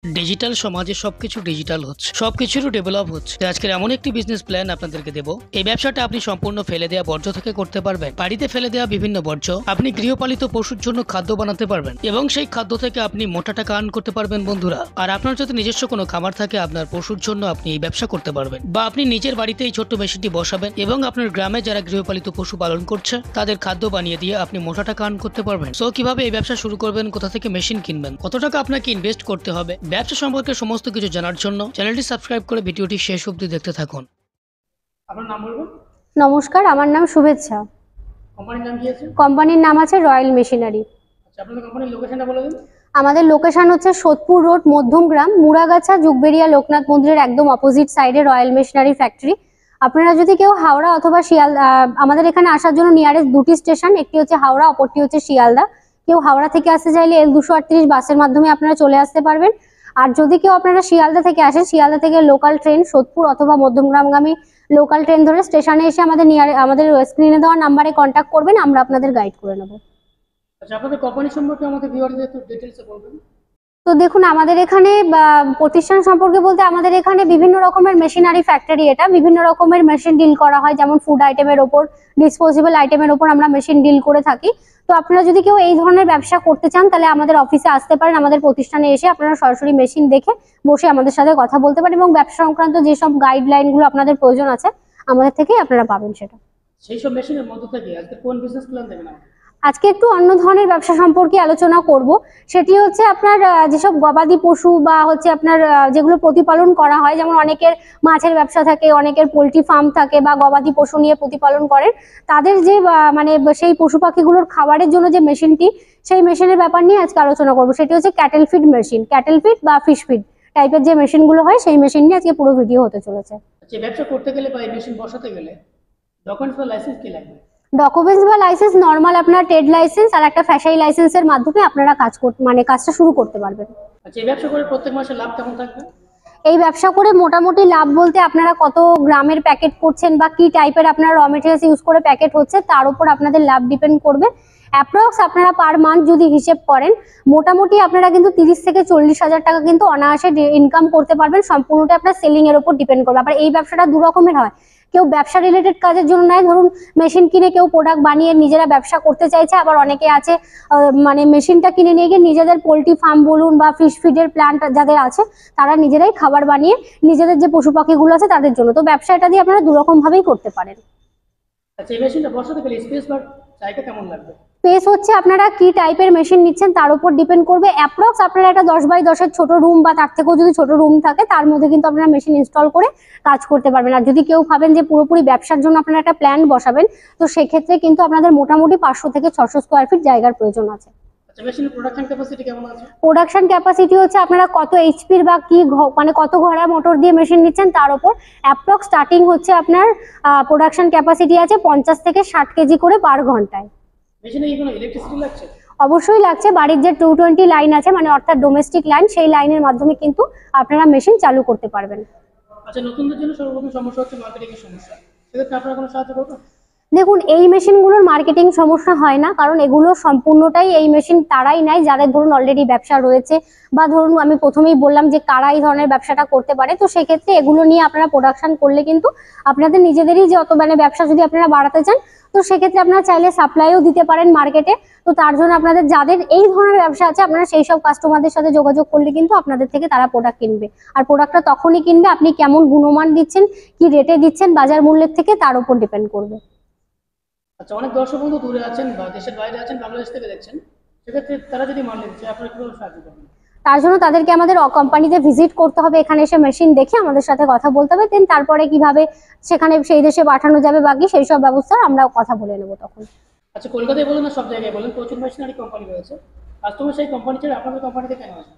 Digital সমাজে সবকিছু digital হচ্ছে, সবকিছুরও ডেভেলপ হচ্ছে। আজকের এমন একটি বিজনেস প্ল্যান আপনাদেরকে দেবো। এই ব্যবসাটা আপনি সম্পূর্ণ ফেলে দেওয়া বর্জ্য থেকে করতে পারবেন। বাড়িতে ফেলে দেওয়া বিভিন্ন বর্জ্য আপনি গৃহপালিত পশুর জন্য খাদ্য বানাতে পারবেন এবং সেই খাদ্য থেকে আপনি মোটা টাকা আর্ন করতে পারবেন বন্ধুরা। আর আপনার যদি নিজস্ব কোনো খামার থাকে, আপনার পশুর জন্য আপনি এই ব্যবসা করতে পারবেন, বা আপনি নিজের বাড়িতে এই ছোট্ট মেশিনটি বসাবেন এবং আপনার গ্রামে যারা গৃহপালিত পশু পালন করছে তাদের খাদ্য বানিয়ে দিয়ে আপনি মোটা টাকা আর্ন করতে পারবেন। সো কিভাবে এই ব্যবসা শুরু করবেন, কোথা থেকে মেশিন কিনবেন, কত টাকা আপনাকে ইনভেস্ট করতে হবে, ব্যবসা সম্পর্কে সমস্ত কিছু জানার জন্য চ্যানেলটি সাবস্ক্রাইব করে ভিডিওটি শেষ অবধি দেখতে থাকুন। আপনার নাম বলবেন? নমস্কার, আমার নাম শুভেচ্ছা। কোম্পানির নাম কি আছে? কোম্পানির নাম আছে রয়্যাল মেশিনারি। আচ্ছা, আপনাদের কোম্পানির লোকেশনটা বলে দিন। আমাদের লোকেশন হচ্ছে সোদপুর রোড, মধ্যমগ্রাম, মুড়াগাছা, যুগবেড়িয়া লোকনাথ মন্দিরের একদম অপোজিট সাইডে রয়্যাল মেশিনারি ফ্যাক্টরি। আপনারা যদি কেউ হাওড়া অথবা শিয়ালদা, আমাদের এখানে আসার জন্য নিয়ারেস্ট দুটি স্টেশন, একটি হচ্ছে হাওড়া, অপরটি হচ্ছে শিয়ালদা। কেউ হাওড়া থেকে আসতে চাইলে L238 বাসের মাধ্যমে আপনারা চলে আসতে পারবেন। আর যদি কেউ আপনারা শিয়ালদা থেকে আসেন, শিয়ালদা থেকে লোকাল ট্রেন সোদপুর অথবা মধ্যমগ্রামগামী লোকাল ট্রেন ধরে স্টেশনে এসে আমাদের স্ক্রিনে দেওয়া নাম্বারে কন্ট্যাক্ট করবেন, আমরা আপনাদের গাইড করে নেব। আচ্ছা, আপনাদের কোম্পানি সম্পর্কে আমাদের ভিউয়ারদের একটু ডিটেইলসে বলবেন। তো দেখুন, আমাদের এখানে প্রতিষ্ঠান সম্পর্কে বলতে আমাদের এখানে বিভিন্ন রকমের মেশিনারি ফ্যাক্টরি, এটা বিভিন্ন রকমের মেশিন ডিল করা হয়, যেমন ফুড আইটেমের ওপর, ডিসপোজেবল আইটেমের ওপর আমরা মেশিন ডিল করে থাকি। তো আপনারা যদি কেউ এই ধরনের ব্যবসা করতে চান তাহলে আমাদের অফিসে আসতে পারেন, আমাদের প্রতিষ্ঠানে এসে আপনারা সরাসরি মেশিন দেখে বসে আমাদের সাথে কথা বলতে পারেন এবং ব্যবসা সংক্রান্ত যেসব গাইডলাইনগুলো আপনাদের প্রয়োজন আছে আমাদের থেকেই আপনারা পাবেন সেটা। সেই সব মেশিনের মধ্যে থেকে আজকে কোন বিজনেস প্ল্যান দেবেন? আজকে একটু অন্য ধরনের ব্যবসা সম্পর্কে আলোচনা করব। সেটি হচ্ছে আপনার যেসব গবাদি পশু বা হচ্ছে আপনার যেগুলো প্রতিপালন করা হয়, যেমন অনেকের মাছের ব্যবসা থাকে, অনেকের পোলট্রি ফার্ম থাকে বা গবাদি পশু নিয়ে প্রতিপালন করেন, তাদের যে মানে সেই পশু পাখিগুলোর খাবারের জন্য যে মেশিনটি, সেই মেশিনের ব্যাপার নিয়ে আজকে আলোচনা করব। সেটি হচ্ছে cattle feed machine, cattle feed বা ফিশ ফিড টাইপের যে মেশিনগুলো হয়, সেই মেশিন নিয়ে আজকে পুরো ভিডিও হতে চলেছে। আচ্ছা, ব্যবসা করতে গেলে বা এই মেশিন বসাতে গেলে ডকুমেন্টস বা লাইসেন্স কি লাগবে? ডকুমেন্টস বা লাইসেন্স নরমাল আপনার ট্রেড লাইসেন্স আর একটা ফ্যাশাই লাইসেন্সের মাধ্যমে আপনারা কাজটা শুরু করতে পারবেন। আচ্ছা, এই ব্যবসা করে প্রত্যেক মাসে লাভ কেমন থাকবে? এই ব্যবসা করে মোটামুটি লাভ বলতে আপনারা কত গ্রামের প্যাকেট করছেন বা কি টাইপের আপনার র মেটেরিয়ালস ইউজ করে প্যাকেট হচ্ছে তার উপর আপনাদের লাভ ডিপেন্ড করবে। অ্যাপ্রক্স আপনারা পার মান্থ যদি হিসেব করেন, মোটামুটি আপনারা কিন্তু 30 থেকে 40 হাজার টাকা কিন্তু অনায়াসে ইনকাম করতে পারবেন। সম্পূর্ণটা আপনার সেলিং এর উপর ডিপেন্ড করবে। আবার এই ব্যবসাটা দু রকমের হয়, কেউ ব্যবসা রিলেটেড কাজের জন্য নেয়, ধরুন মেশিন কিনে কেউ প্রোডাক্ট বানিয়ে নিজেরা ব্যবসা করতে চাইছে, আবার অনেকে আছে মানে মেশিনটা কিনে নিয়ে গিয়ে নিজেদের পোলট্রি ফার্ম বলুন বা ফিশ ফিডের প্ল্যান্ট যাদের আছে তারা নিজেরাই খাবার বানিয়ে নিজেদের যে পশু পাখিগুলো আছে তাদের জন্য। তো ব্যবসা এটা দিয়ে আপনারা দুরকম ভাবেই করতে পারেন। আচ্ছা, এই মেশিনটা বসাতে গেলে স্পেস বা জায়গা কেমন লাগবে? স্পেস হচ্ছে আপনারা কি টাইপের মেশিন নিচ্ছেন তার উপর ডিপেন্ড করবে। অ্যাপ্রক্স আপনারা একটা 10x10 ছোট রুম বা তার থেকেও যদি ছোট রুম থাকে তার মধ্যে কিন্তু আপনারা মেশিন ইনস্টল করে কাজ করতে পারবেন। আর যদি কেউ ভাবেন যে পুরোপুরি ব্যবসার জন্য আপনারা একটা প্ল্যান বসাবেন, তো সেক্ষেত্রে কিন্তু আপনাদের মোটামুটি 500 থেকে 600 স্কোয়ার ফিট জায়গার প্রয়োজন আছে। আচ্ছা, মেশিনের প্রোডাকশন ক্যাপাসিটি কেমন আছে? প্রোডাকশন ক্যাপাসিটি হচ্ছে আপনারা কত এইচপির বা কি মানে কত ঘোড়া মোটর দিয়ে মেশিন নিচ্ছেন তার উপর। অ্যাপ্রক্স স্টার্টিং হচ্ছে আপনার প্রোডাকশন ক্যাপাসিটি আছে 50 থেকে 60 কেজি করে পার ঘন্টায়। মেশিনে কি কোনো ইলেকট্রিসিটি লাগছে? অবশ্যই লাগছে। বাড়ির যে 220 লাইন আছে, মানে অর্থাৎ ডোমেস্টিক লাইন, সেই লাইনের মাধ্যমে কিন্তু আপনারা মেশিন চালু করতে পারবেন। আচ্ছা, নতুনদের জন্য সর্বপ্রথম সমস্যা হচ্ছে মার্কেটিং এর সমস্যা, সেক্ষেত্রে আপনারা কোনো সাহায্য করবেন? দেখুন, এই মেশিনগুলোর মার্কেটিং সমস্যা হয় না, কারণ এগুলো সম্পূর্ণটাই এই মেশিন তারাই নেয় যাদের ধরুন অলরেডি ব্যবসা রয়েছে, বা ধরুন আমি প্রথমেই বললাম যে কারা এই ধরনের ব্যবসাটা করতে পারে। তো সেক্ষেত্রে এগুলো নিয়ে আপনারা প্রোডাকশন করলে কিন্তু আপনাদের নিজেদেরই যে অত মানে ব্যবসা যদি আপনারা বাড়াতে চান, তো সেক্ষেত্রে আপনারা চাইলে সাপ্লাইও দিতে পারেন মার্কেটে। তো তার জন্য আপনাদের যাদের এই ধরনের ব্যবসা আছে, আপনারা সেই সব কাস্টমারদের সাথে যোগাযোগ করলে কিন্তু আপনাদের থেকে তারা প্রোডাক্ট কিনবে। আর প্রোডাক্টটা তখনই কিনবে আপনি কেমন গুণমান দিচ্ছেন, কি রেটে দিচ্ছেন বাজার মূল্যের থেকে, তার উপর ডিপেন্ড করবে। আচ্ছা, অনেক দর্শক বন্ধু দূরে আছেন বা দেশের বাইরে আছেন, বাংলাদেশ থেকে দেখছেন, সেক্ষেত্রে তারা যদি মাল নিতে চায় আপনারা কিভাবে সাহায্য করবেন? তার জন্য তাদেরকে আমাদের কোম্পানিতে ভিজিট করতে হবে, এখানে এসে মেশিন দেখে আমাদের সাথে কথা বলতে হবে। দেন তারপরে কিভাবে সেখানে সেই দেশে পাঠানো যাবে বাকি সেই সব ব্যবস্থা আমরা কথা বলে নেব তখন। আচ্ছা, কলকাতায় বলেন না সব জায়গায় বলেন, প্রচুর মেশিনারি কোম্পানি রয়েছে, কাস্টমার সেই কোম্পানি ছেড়ে আপনাদের কোম্পানিতে কেন আসবে?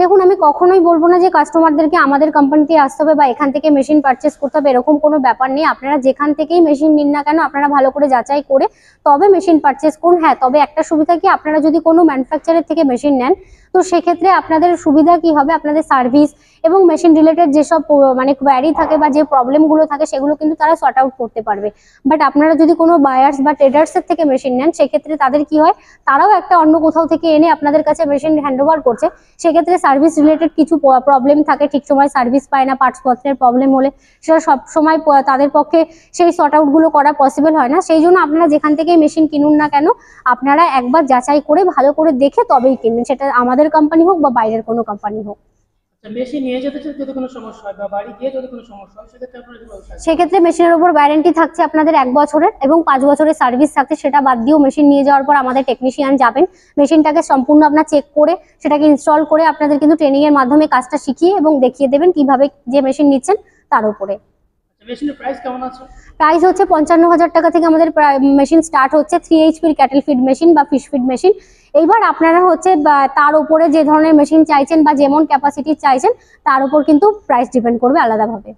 দেখুন, আমি কখনোই বলবো না যে কাস্টমারদেরকে আমাদের কোম্পানিতে আসতে হবে বা এখান থেকে মেশিন পারচেস করতে হবে, এরকম কোনো ব্যাপার নেই। আপনারা যেখান থেকেই মেশিন নিন না কেন, আপনারা ভালো করে যাচাই করে তবে মেশিন পারচেস করুন। হ্যাঁ, তবে একটা সুবিধা কি, আপনারা যদি কোনো ম্যানুফ্যাকচারের থেকে মেশিন নেন, তো তো সেক্ষেত্রে আপনাদের সুবিধা কি হবে, আপনাদের সার্ভিস এবং মেশিন রিলেটেড যেসব মানে কোয়ারি থাকে বা যে প্রবলেমগুলো থাকে সেগুলো কিন্তু তারা সর্ট আউট করতে পারবে। বাট আপনারা যদি কোনো বায়ার্স বা ট্রেডার্সের থেকে মেশিন নেন, সেক্ষেত্রে তাদের কি হয়, তারাও একটা অন্য কোথাও থেকে এনে আপনাদের কাছে মেশিন হ্যান্ডওভার করছে, সেক্ষেত্রে সার্ভিস রিলেটেড কিছু প্রবলেম থাকে, ঠিক সময় সার্ভিস পায় না, পার্টসপত্রের প্রবলেম হলে সেটা সব সময় তাদের পক্ষে সেই সর্ট আউটগুলো করা পসিবল হয় না। সেই জন্য আপনারা যেখান থেকে মেশিন কিনুন না কেন, আপনারা একবার যাচাই করে ভালো করে দেখে তবেই কিনবেন, সেটা আমাদের কোম্পানি হোক বা বাইরের কোনো কোম্পানি হোক। মেশিন নিয়ে যেতে যদি কোনো সমস্যা হয় বা বাড়ি গিয়ে যদি কোনো সমস্যা হয়, সেক্ষেত্রে আপনারা কি ব্যবস্থা? সেক্ষেত্রে মেশিনের উপর ওয়ারেন্টি থাকছে আপনাদের 1 বছরের এবং 5 বছরের সার্ভিস থাকছে। সেটা বাদ দিয়েও মেশিন নিয়ে যাওয়ার পর আমাদের টেকনিশিয়ান যাবেন, মেশিনটাকে সম্পূর্ণ আপনার চেক করে সেটাকে ইনস্টল করে আপনাদের কিন্তু ট্রেনিং এর মাধ্যমে কাজটা শিখিয়ে এবং দেখিয়ে দেবেন কিভাবে যে মেশিন নিচ্ছেন তার উপরে। মেশিনের প্রাইস কেমন আছে? প্রাইস হচ্ছে 55,000 টাকা থেকে আমাদের মেশিন স্টার্ট হচ্ছে, 3 HP ক্যাটেল ফিড মেশিন বা ফিশ ফিড মেশিন। এইবার আপনারা হচ্ছে তার উপরে যে ধরনের মেশিন চাইছেন বা যেমন ক্যাপাসিটি চাইছেন তার উপর কিন্তু প্রাইস ডিপেন্ড করবে আলাদাভাবে।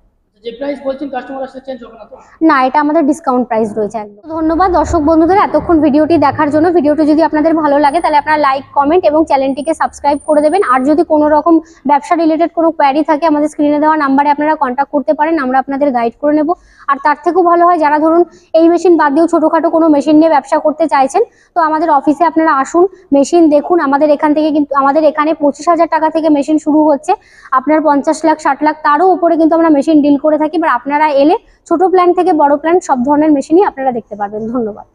যে প্রাইস বলছেন কাস্টমার আসলে চেঞ্জ হবে না তো? না, এটা আমাদের ডিসকাউন্ট প্রাইস রয়েছে একদম। ধন্যবাদ দর্শক বন্ধুদের এতক্ষণ ভিডিওটি দেখার জন্য। ভিডিওটি যদি আপনাদের ভালো লাগে তাহলে আপনারা লাইক, কমেন্ট এবং চ্যানেলটিকে সাবস্ক্রাইব করে দেবেন। আর যদি কোনো রকম ব্যবসা রিলেটেড কোনো কোয়ারি থাকে আমাদের স্ক্রিনে দেওয়া নাম্বারে আপনারা কন্ট্যাক্ট করতে পারেন, আমরা আপনাদের গাইড করে নেব। আর তার থেকেও ভালো হয় যারা ধরুন এই মেশিন বাদ দিয়েও ছোটোখাটো কোনো মেশিন নিয়ে ব্যবসা করতে চাইছেন, তো আমাদের অফিসে আপনারা আসুন, মেশিন দেখুন। আমাদের এখান থেকে কিন্তু আমাদের এখানে 25,000 টাকা থেকে মেশিন শুরু হচ্ছে, আপনার 50 লাখ 60 লাখ তারও উপরে কিন্তু আমরা মেশিন ডিল করে থাকি। আপনারা এলে ছোট প্ল্যান থেকে বড় প্ল্যান সব ধরনের মেশিনই আপনারা দেখতে পারবেন। ধন্যবাদ।